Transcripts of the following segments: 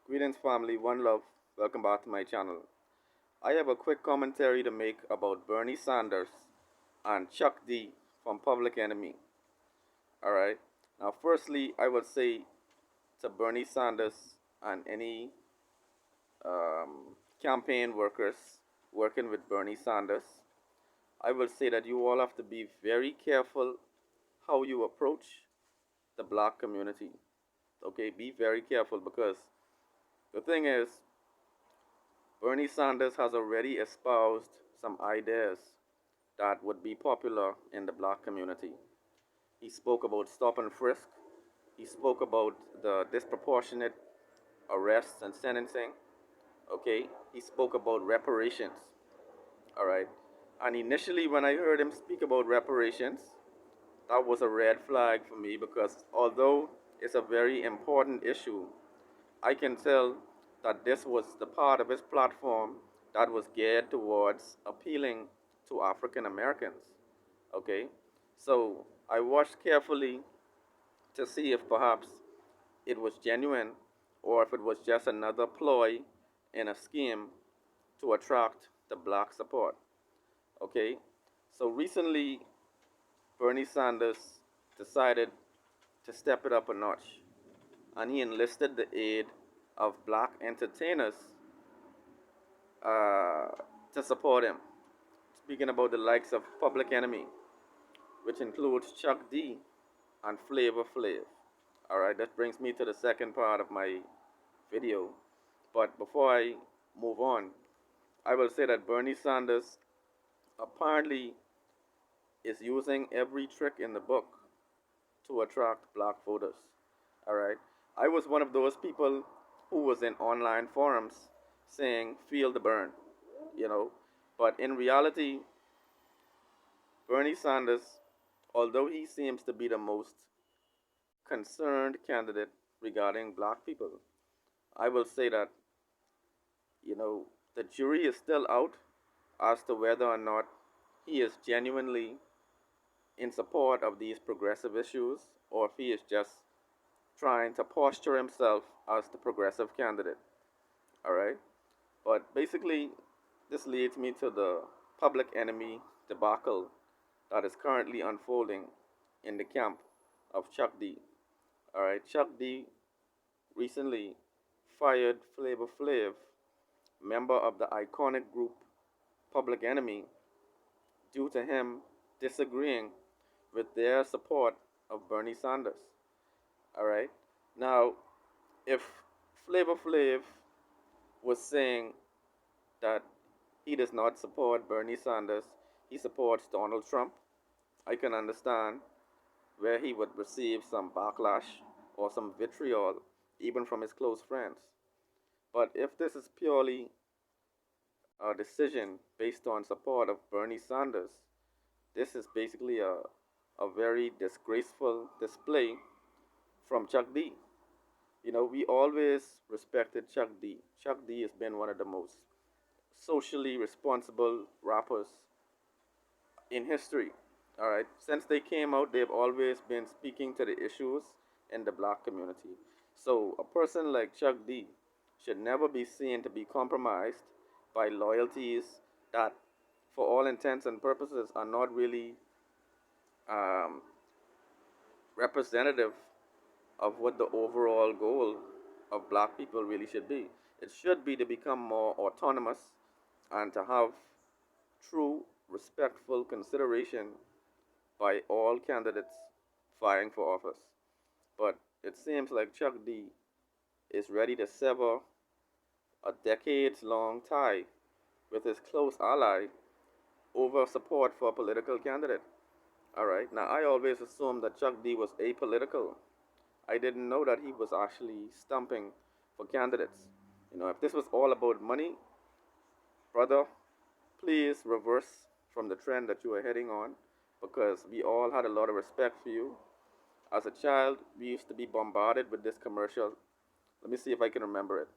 Greetings, family. One love. Welcome back to my channel. I have a quick commentary to make about Bernie Sanders and Chuck D from Public Enemy. All right. Now, firstly, I would say to Bernie Sanders and any campaign workers working with Bernie Sanders, I will say that you all have to be very careful how you approach the black community. Okay, be very careful because the thing is, Bernie Sanders has already espoused some ideas that would be popular in the black community. He spoke about stop and frisk. He spoke about the disproportionate arrests and sentencing. Okay. He spoke about reparations. All right. And initially, when I heard him speak about reparations, that was a red flag for me because although it's a very important issue, I can tell that this was the part of his platform that was geared towards appealing to African Americans. Okay, so I watched carefully to see if perhaps it was genuine or if it was just another ploy in a scheme to attract the black support. Okay, so recently Bernie Sanders decided to step it up a notch and he enlisted the aid of black entertainers uh, to support him. Speaking about the likes of Public Enemy, which includes Chuck D and Flava Flav. Alright, that brings me to the second part of my video. But before I move on, I will say that Bernie Sanders apparently is using every trick in the book to attract black voters. Alright, I was one of those people who was in online forums saying, feel the burn, you know. But in reality, Bernie Sanders, although he seems to be the most concerned candidate regarding black people, I will say that, you know, the jury is still out as to whether or not he is genuinely in support of these progressive issues or if he is just trying to posture himself as the progressive candidate. All right. But basically, this leads me to the public enemy debacle that is currently unfolding in the camp of Chuck D. All right, Chuck D recently fired Flava Flav, member of the iconic group Public Enemy, due to him disagreeing with their support of Bernie Sanders. All right, now if Flava Flav was saying that he does not support Bernie Sanders, he supports Donald Trump, I can understand where he would receive some backlash or some vitriol, even from his close friends. But if this is purely a decision based on support of Bernie Sanders, this is basically a very disgraceful display from Chuck D. You know, we always respected Chuck D. Chuck D has been one of the most socially responsible rappers in history. All right, since they came out, they've always been speaking to the issues in the black community. So a person like Chuck D should never be seen to be compromised by loyalties that, for all intents and purposes, are not really um, representative of what the overall goal of black people really should be. It should be to become more autonomous and to have true, respectful consideration by all candidates vying for office. But it seems like Chuck D is ready to sever a decades long tie with his close ally over support for a political candidate. All right, now I always assumed that Chuck D was apolitical. I didn't know that he was actually stumping for candidates. You know, if this was all about money, brother, please reverse from the trend that you are heading on because we all had a lot of respect for you. As a child, we used to be bombarded with this commercial. Let me see if I can remember it.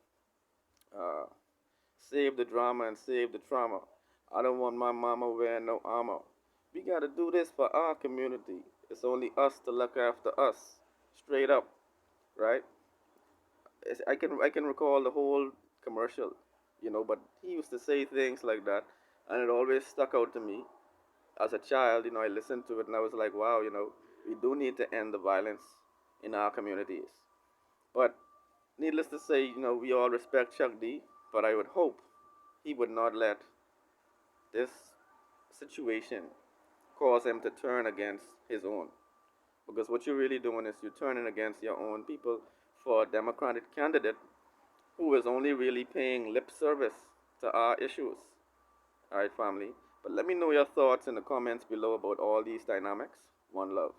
Uh, Save the drama and save the trauma. I don't want my mama wearing no armor. We gotta do this for our community. It's only us to look after us. Straight up, right? I can recall the whole commercial, but he used to say things like that, and it always stuck out to me. As a child, I listened to it and I was like, wow, we do need to end the violence in our communities. But needless to say, we all respect Chuck D, but I would hope he would not let this situation cause him to turn against his own. Because what you're really doing is you're turning against your own people for a Democratic candidate who is only really paying lip service to our issues. All right, family. But let me know your thoughts in the comments below about all these dynamics. One love.